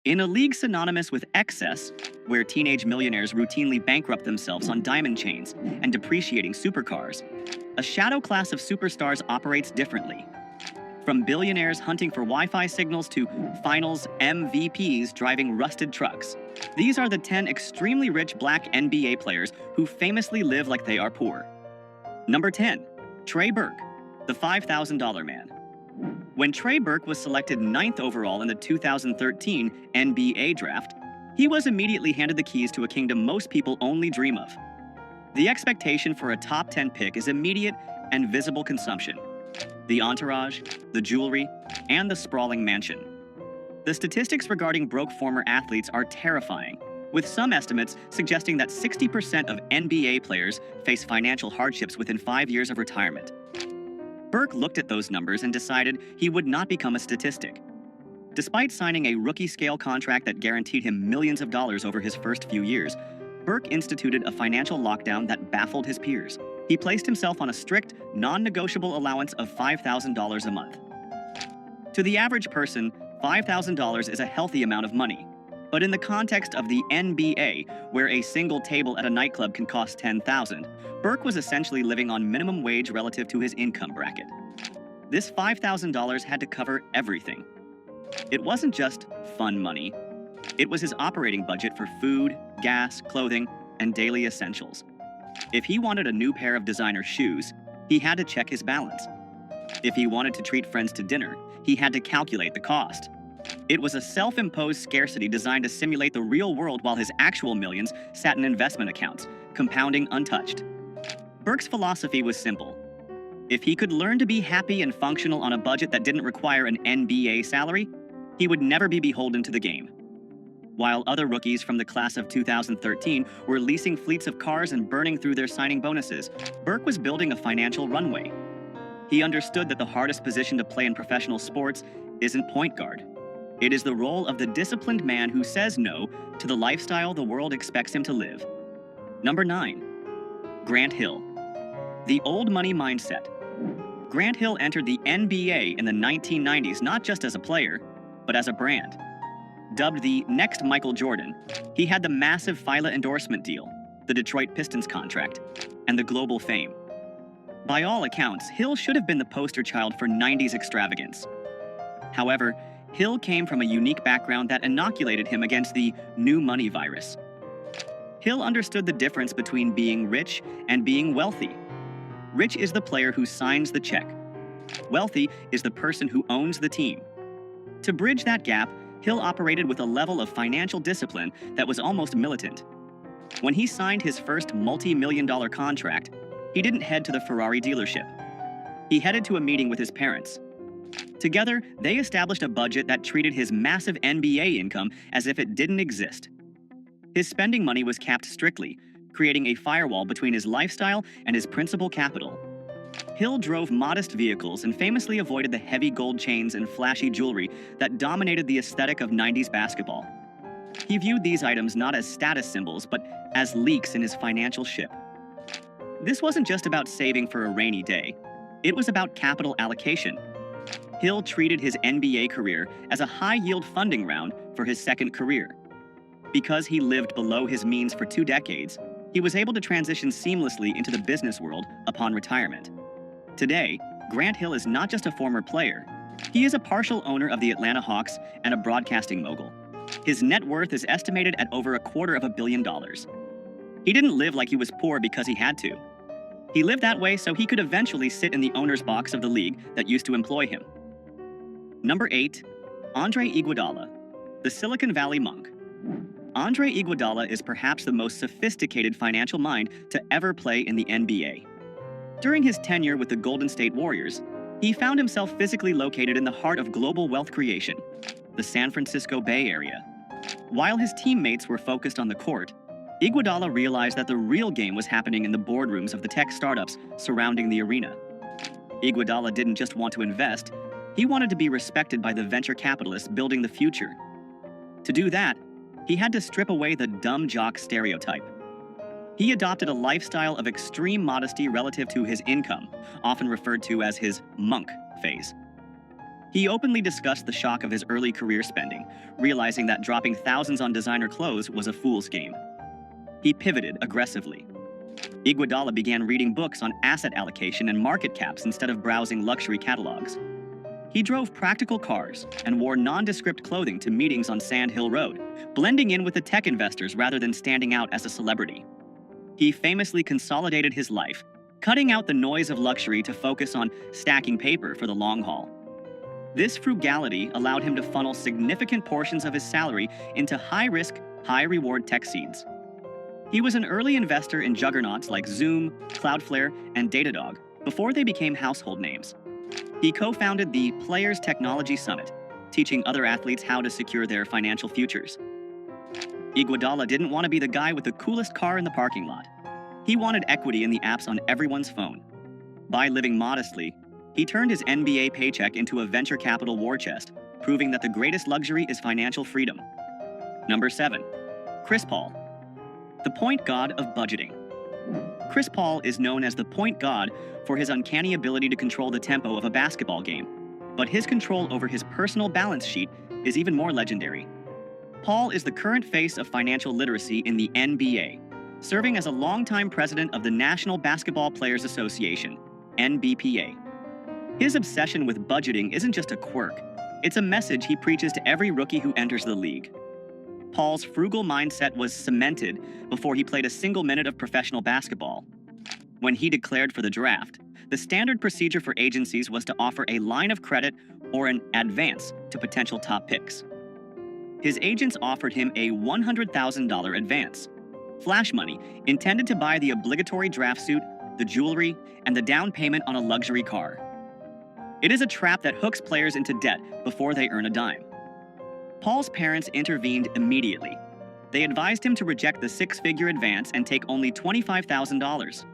In a league synonymous with excess, where teenage millionaires routinely bankrupt themselves on diamond chains and depreciating supercars, a shadow class of superstars operates differently. From billionaires hunting for Wi-Fi signals to finals MVPs driving rusted trucks, these are the 10 extremely rich black NBA players who famously live like they are poor. Number 10. Trey Burke, the $5,000 man. When Trey Burke was selected 9th overall in the 2013 NBA draft, he was immediately handed the keys to a kingdom most people only dream of. The expectation for a top 10 pick is immediate and visible consumption. The entourage, the jewelry, and the sprawling mansion. The statistics regarding broke former athletes are terrifying, with some estimates suggesting that 60% of NBA players face financial hardships within 5 years of retirement. Burke looked at those numbers and decided he would not become a statistic. Despite signing a rookie-scale contract that guaranteed him millions of dollars over his first few years, Burke instituted a financial lockdown that baffled his peers. He placed himself on a strict, non-negotiable allowance of $5,000 a month. To the average person, $5,000 is a healthy amount of money. But in the context of the NBA, where a single table at a nightclub can cost $10,000, Burke was essentially living on minimum wage relative to his income bracket. This $5,000 had to cover everything. It wasn't just fun money. It was his operating budget for food, gas, clothing, and daily essentials. If he wanted a new pair of designer shoes, he had to check his balance. If he wanted to treat friends to dinner, he had to calculate the cost. It was a self-imposed scarcity designed to simulate the real world while his actual millions sat in investment accounts, compounding untouched. Burke's philosophy was simple. If he could learn to be happy and functional on a budget that didn't require an NBA salary, he would never be beholden to the game. While other rookies from the class of 2013 were leasing fleets of cars and burning through their signing bonuses, Burke was building a financial runway. He understood that the hardest position to play in professional sports isn't point guard. It is the role of the disciplined man who says no to the lifestyle the world expects him to live. Number 9. Grant Hill. The old money mindset. Grant Hill entered the NBA in the 1990s not just as a player, but as a brand. Dubbed the next Michael Jordan, he had the massive Fila endorsement deal, the Detroit Pistons contract, and the global fame. By all accounts, Hill should have been the poster child for 90s extravagance. However, Hill came from a unique background that inoculated him against the new money virus. Hill understood the difference between being rich and being wealthy. Rich is the player who signs the check. Wealthy is the person who owns the team. To bridge that gap, Hill operated with a level of financial discipline that was almost militant. When he signed his first multi-million-dollar contract, he didn't head to the Ferrari dealership. He headed to a meeting with his parents. Together, they established a budget that treated his massive NBA income as if it didn't exist. His spending money was capped strictly, creating a firewall between his lifestyle and his principal capital. Hill drove modest vehicles and famously avoided the heavy gold chains and flashy jewelry that dominated the aesthetic of 90s basketball. He viewed these items not as status symbols, but as leaks in his financial ship. This wasn't just about saving for a rainy day. It was about capital allocation. Hill treated his NBA career as a high-yield funding round for his second career. Because he lived below his means for 2 decades, he was able to transition seamlessly into the business world upon retirement. Today, Grant Hill is not just a former player. He is a partial owner of the Atlanta Hawks and a broadcasting mogul. His net worth is estimated at over $250 million. He didn't live like he was poor because he had to. He lived that way so he could eventually sit in the owner's box of the league that used to employ him. Number 8. Andre Iguodala, the Silicon Valley monk. Andre Iguodala is perhaps the most sophisticated financial mind to ever play in the NBA. During his tenure with the Golden State Warriors, he found himself physically located in the heart of global wealth creation, the San Francisco Bay Area. While his teammates were focused on the court, Iguodala realized that the real game was happening in the boardrooms of the tech startups surrounding the arena. Iguodala didn't just want to invest, he wanted to be respected by the venture capitalists building the future. To do that, he had to strip away the dumb jock stereotype. He adopted a lifestyle of extreme modesty relative to his income, often referred to as his monk phase. He openly discussed the shock of his early career spending, realizing that dropping thousands on designer clothes was a fool's game. He pivoted aggressively. Iguodala began reading books on asset allocation and market caps instead of browsing luxury catalogs. He drove practical cars and wore nondescript clothing to meetings on Sand Hill Road, blending in with the tech investors rather than standing out as a celebrity. He famously consolidated his life, cutting out the noise of luxury to focus on stacking paper for the long haul. This frugality allowed him to funnel significant portions of his salary into high-risk, high-reward tech seeds. He was an early investor in juggernauts like Zoom, Cloudflare, and Datadog before they became household names. He co-founded the Players Technology Summit, teaching other athletes how to secure their financial futures. Iguodala didn't want to be the guy with the coolest car in the parking lot. He wanted equity in the apps on everyone's phone. By living modestly, he turned his NBA paycheck into a venture capital war chest, proving that the greatest luxury is financial freedom. Number 7. Chris Paul, the point god of budgeting. Chris Paul is known as the point god for his uncanny ability to control the tempo of a basketball game, but his control over his personal balance sheet is even more legendary. Paul is the current face of financial literacy in the NBA, serving as a longtime president of the National Basketball Players Association, NBPA. His obsession with budgeting isn't just a quirk, it's a message he preaches to every rookie who enters the league. Paul's frugal mindset was cemented before he played a single minute of professional basketball. When he declared for the draft, the standard procedure for agencies was to offer a line of credit or an advance to potential top picks. His agents offered him a $100,000 advance, flash money intended to buy the obligatory draft suit, the jewelry, and the down payment on a luxury car. It is a trap that hooks players into debt before they earn a dime. Paul's parents intervened immediately. They advised him to reject the six-figure advance and take only $25,000.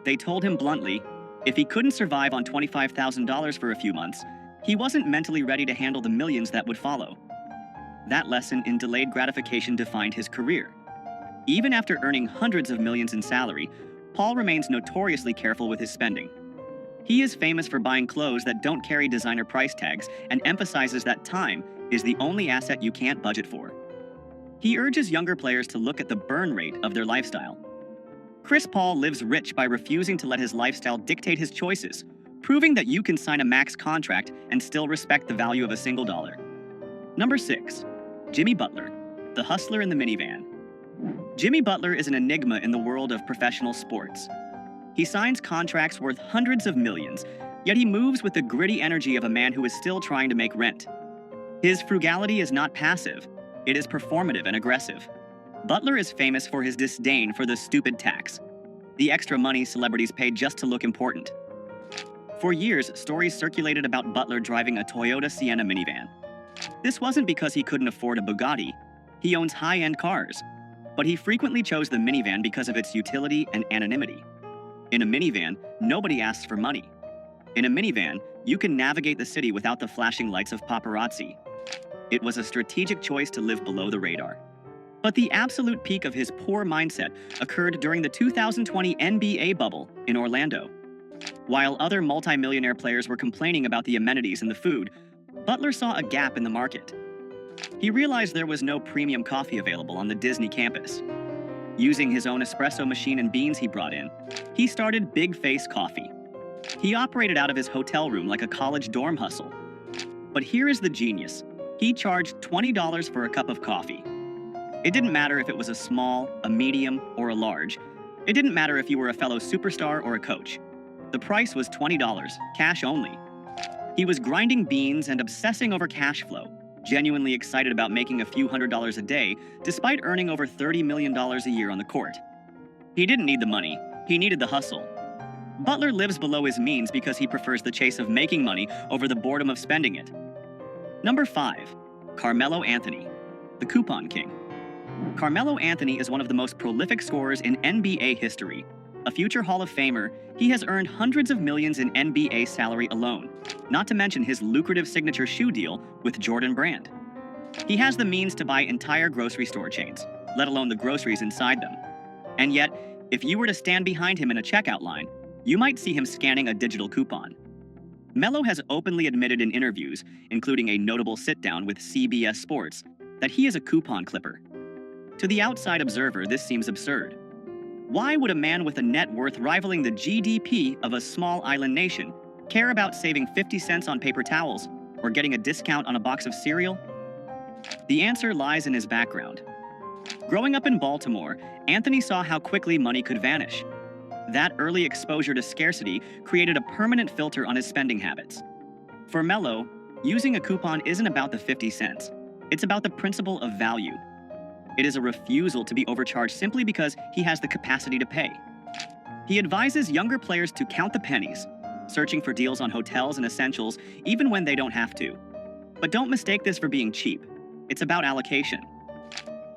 They told him bluntly, if he couldn't survive on $25,000 for a few months, he wasn't mentally ready to handle the millions that would follow. That lesson in delayed gratification defined his career. Even after earning hundreds of millions in salary, Paul remains notoriously careful with his spending. He is famous for buying clothes that don't carry designer price tags and emphasizes that time is the only asset you can't budget for. He urges younger players to look at the burn rate of their lifestyle. Chris Paul lives rich by refusing to let his lifestyle dictate his choices, proving that you can sign a max contract and still respect the value of a single dollar. Number 6. Jimmy Butler, the hustler in the minivan. Jimmy Butler is an enigma in the world of professional sports. He signs contracts worth hundreds of millions, yet he moves with the gritty energy of a man who is still trying to make rent. His frugality is not passive, it is performative and aggressive. Butler is famous for his disdain for the stupid tax, the extra money celebrities pay just to look important. For years, stories circulated about Butler driving a Toyota Sienna minivan. This wasn't because he couldn't afford a Bugatti. He owns high-end cars. But he frequently chose the minivan because of its utility and anonymity. In a minivan, nobody asks for money. In a minivan, you can navigate the city without the flashing lights of paparazzi. It was a strategic choice to live below the radar. But the absolute peak of his poor mindset occurred during the 2020 NBA bubble in Orlando. While other multimillionaire players were complaining about the amenities and the food, Butler saw a gap in the market. He realized there was no premium coffee available on the Disney campus. Using his own espresso machine and beans he brought in, he started Big Face Coffee. He operated out of his hotel room like a college dorm hustle. But here is the genius. He charged $20 for a cup of coffee. It didn't matter if it was a small, a medium, or a large. It didn't matter if you were a fellow superstar or a coach. The price was $20, cash only. He was grinding beans and obsessing over cash flow, genuinely excited about making a few $100s a day, despite earning over $30 million a year on the court. He didn't need the money, he needed the hustle. Butler lives below his means because he prefers the chase of making money over the boredom of spending it. Number 5. Carmelo Anthony, the coupon king. Carmelo Anthony is one of the most prolific scorers in NBA history. A future Hall of Famer, he has earned hundreds of millions in NBA salary alone, not to mention his lucrative signature shoe deal with Jordan Brand. He has the means to buy entire grocery store chains, let alone the groceries inside them. And yet, if you were to stand behind him in a checkout line, you might see him scanning a digital coupon. Melo has openly admitted in interviews, including a notable sit-down with CBS Sports, that he is a coupon clipper. To the outside observer, this seems absurd. Why would a man with a net worth rivaling the GDP of a small island nation care about saving 50 cents on paper towels or getting a discount on a box of cereal? The answer lies in his background. Growing up in Baltimore, Anthony saw how quickly money could vanish. That early exposure to scarcity created a permanent filter on his spending habits. For Melo, using a coupon isn't about the 50 cents. It's about the principle of value. It is a refusal to be overcharged simply because he has the capacity to pay. He advises younger players to count the pennies, searching for deals on hotels and essentials even when they don't have to. But don't mistake this for being cheap. It's about allocation.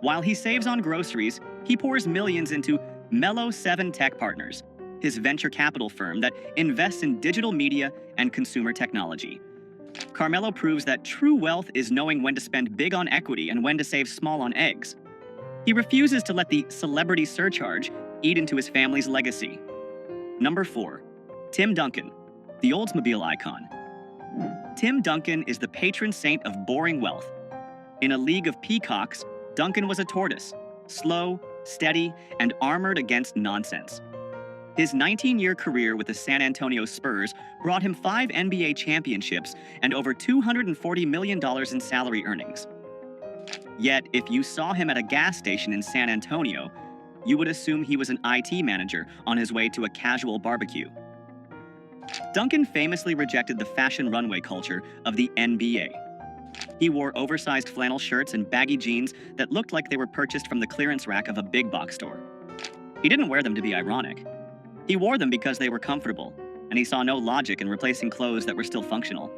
While he saves on groceries, he pours millions into Melo 7 Tech Partners, his venture capital firm that invests in digital media and consumer technology. Carmelo proves that true wealth is knowing when to spend big on equity and when to save small on eggs. He refuses to let the celebrity surcharge eat into his family's legacy. Number 4. Tim Duncan, the Oldsmobile icon. Tim Duncan is the patron saint of boring wealth. In a league of peacocks, Duncan was a tortoise, slow, steady, and armored against nonsense. His 19-year career with the San Antonio Spurs brought him 5 NBA championships and over $240 million in salary earnings. Yet, if you saw him at a gas station in San Antonio, you would assume he was an IT manager on his way to a casual barbecue. Duncan famously rejected the fashion runway culture of the NBA. He wore oversized flannel shirts and baggy jeans that looked like they were purchased from the clearance rack of a big box store. He didn't wear them to be ironic. He wore them because they were comfortable, and he saw no logic in replacing clothes that were still functional.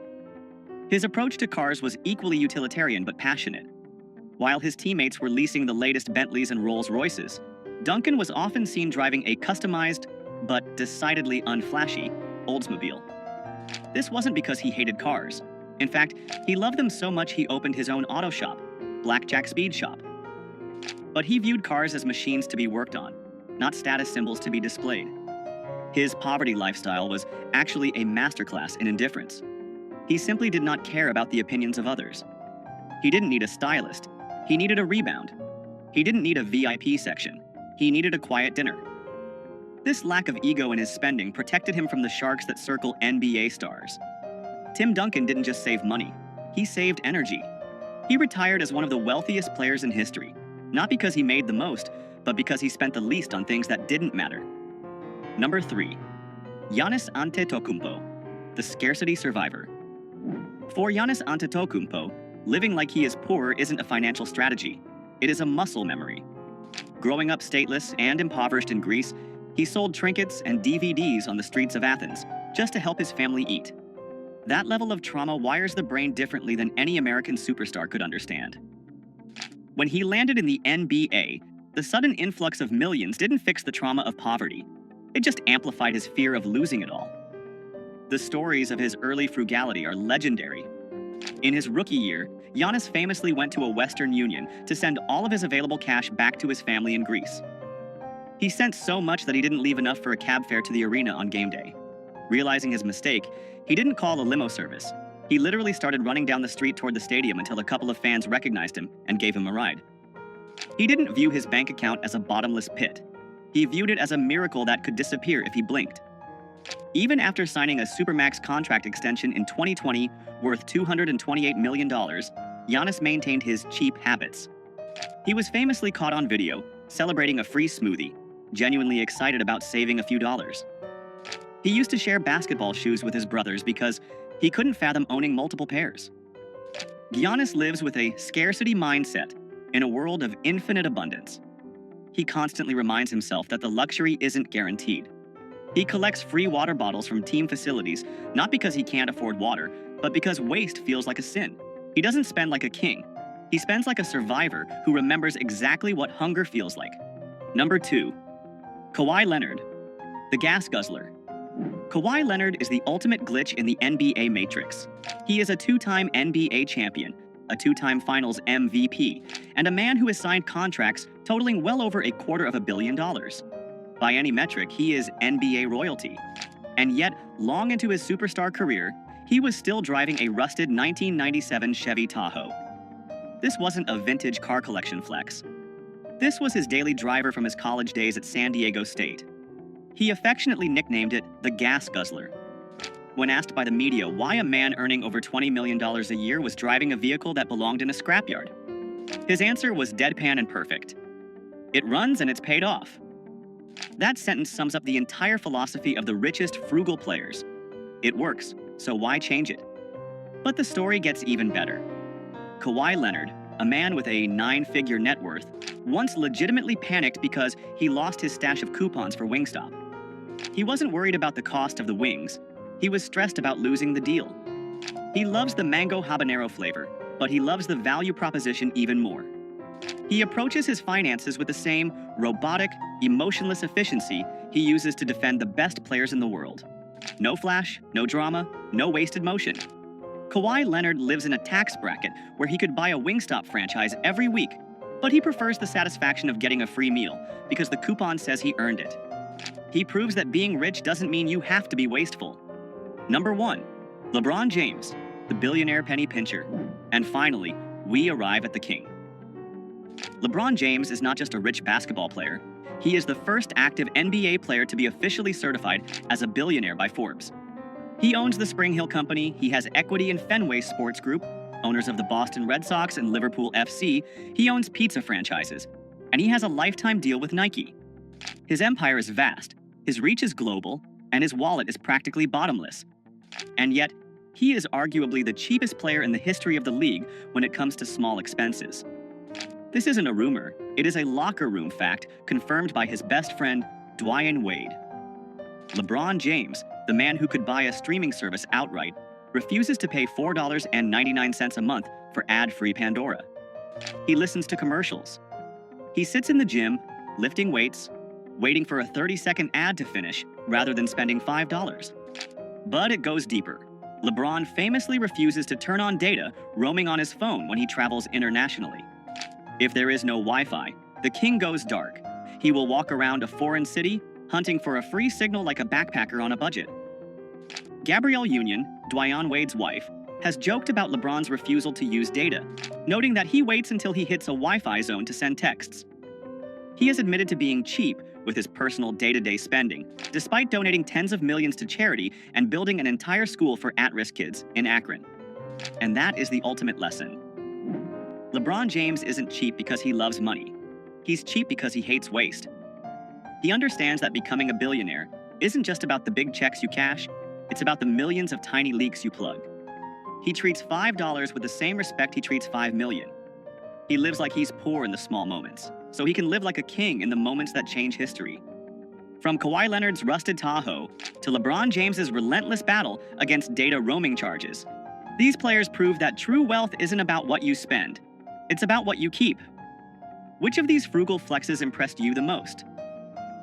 His approach to cars was equally utilitarian but passionate. While his teammates were leasing the latest Bentleys and Rolls-Royces, Duncan was often seen driving a customized, but decidedly unflashy, Oldsmobile. This wasn't because he hated cars. In fact, he loved them so much he opened his own auto shop, Blackjack Speed Shop. But he viewed cars as machines to be worked on, not status symbols to be displayed. His poverty lifestyle was actually a masterclass in indifference. He simply did not care about the opinions of others. He didn't need a stylist. He needed a rebound. He didn't need a VIP section. He needed a quiet dinner. This lack of ego in his spending protected him from the sharks that circle NBA stars. Tim Duncan didn't just save money. He saved energy. He retired as one of the wealthiest players in history, not because he made the most, but because he spent the least on things that didn't matter. Number 3. Giannis Antetokounmpo, the scarcity survivor. For Giannis Antetokounmpo, living like he is poor isn't a financial strategy. It is a muscle memory. Growing up stateless and impoverished in Greece, he sold trinkets and DVDs on the streets of Athens just to help his family eat. That level of trauma wires the brain differently than any American superstar could understand. When he landed in the NBA, the sudden influx of millions didn't fix the trauma of poverty. It just amplified his fear of losing it all. The stories of his early frugality are legendary. In his rookie year, Giannis famously went to a Western Union to send all of his available cash back to his family in Greece. He sent so much that he didn't leave enough for a cab fare to the arena on game day. Realizing his mistake, he didn't call a limo service. He literally started running down the street toward the stadium until a couple of fans recognized him and gave him a ride. He didn't view his bank account as a bottomless pit. He viewed it as a miracle that could disappear if he blinked. Even after signing a Supermax contract extension in 2020 worth $228 million, Giannis maintained his cheap habits. He was famously caught on video, celebrating a free smoothie, genuinely excited about saving a few dollars. He used to share basketball shoes with his brothers because he couldn't fathom owning multiple pairs. Giannis lives with a scarcity mindset in a world of infinite abundance. He constantly reminds himself that the luxury isn't guaranteed. He collects free water bottles from team facilities, not because he can't afford water, but because waste feels like a sin. He doesn't spend like a king. He spends like a survivor who remembers exactly what hunger feels like. Number 2. Kawhi Leonard, the gas guzzler. Kawhi Leonard is the ultimate glitch in the NBA matrix. He is a 2-time NBA champion, a 2-time Finals MVP, and a man who has signed contracts totaling well over $250 million. By any metric, he is NBA royalty. And yet, long into his superstar career, he was still driving a rusted 1997 Chevy Tahoe. This wasn't a vintage car collection flex. This was his daily driver from his college days at San Diego State. He affectionately nicknamed it the gas guzzler. When asked by the media why a man earning over $20 million a year was driving a vehicle that belonged in a scrapyard, his answer was deadpan and perfect. It runs and it's paid off. That sentence sums up the entire philosophy of the richest frugal players. It works, so why change it? But the story gets even better. Kawhi Leonard, a man with a 9-figure net worth, once legitimately panicked because he lost his stash of coupons for Wingstop. He wasn't worried about the cost of the wings. He was stressed about losing the deal. He loves the mango habanero flavor, but he loves the value proposition even more. He approaches his finances with the same robotic, emotionless efficiency he uses to defend the best players in the world. No flash, no drama, no wasted motion. Kawhi Leonard lives in a tax bracket where he could buy a Wingstop franchise every week, but he prefers the satisfaction of getting a free meal because the coupon says he earned it. He proves that being rich doesn't mean you have to be wasteful. Number 1, LeBron James, the billionaire penny pincher. And finally, we arrive at the king. LeBron James is not just a rich basketball player. He is the first active NBA player to be officially certified as a billionaire by Forbes. He owns the Spring Hill Company, he has equity in Fenway Sports Group, owners of the Boston Red Sox and Liverpool FC, he owns pizza franchises, and he has a lifetime deal with Nike. His empire is vast, his reach is global, and his wallet is practically bottomless. And yet, he is arguably the cheapest player in the history of the league when it comes to small expenses. This isn't a rumor, it is a locker room fact confirmed by his best friend, Dwyane Wade. LeBron James, the man who could buy a streaming service outright, refuses to pay $4.99 a month for ad-free Pandora. He listens to commercials. He sits in the gym, lifting weights, waiting for a 30-second ad to finish rather than spending $5. But it goes deeper. LeBron famously refuses to turn on data roaming on his phone when he travels internationally. If there is no Wi-Fi, the king goes dark. He will walk around a foreign city, hunting for a free signal like a backpacker on a budget. Gabrielle Union, Dwyane Wade's wife, has joked about LeBron's refusal to use data, noting that he waits until he hits a Wi-Fi zone to send texts. He has admitted to being cheap with his personal day-to-day spending, despite donating tens of millions to charity and building an entire school for at-risk kids in Akron. And that is the ultimate lesson. LeBron James isn't cheap because he loves money. He's cheap because he hates waste. He understands that becoming a billionaire isn't just about the big checks you cash, it's about the millions of tiny leaks you plug. He treats $5 with the same respect he treats $5 million. He lives like he's poor in the small moments, so he can live like a king in the moments that change history. From Kawhi Leonard's rusted Tahoe to LeBron James's relentless battle against data roaming charges, these players prove that true wealth isn't about what you spend, it's about what you keep. Which of these frugal flexes impressed you the most?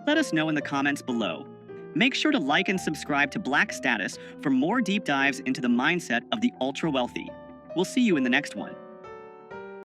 Let us know in the comments below. Make sure to like and subscribe to Black Status for more deep dives into the mindset of the ultra-wealthy. We'll see you in the next one.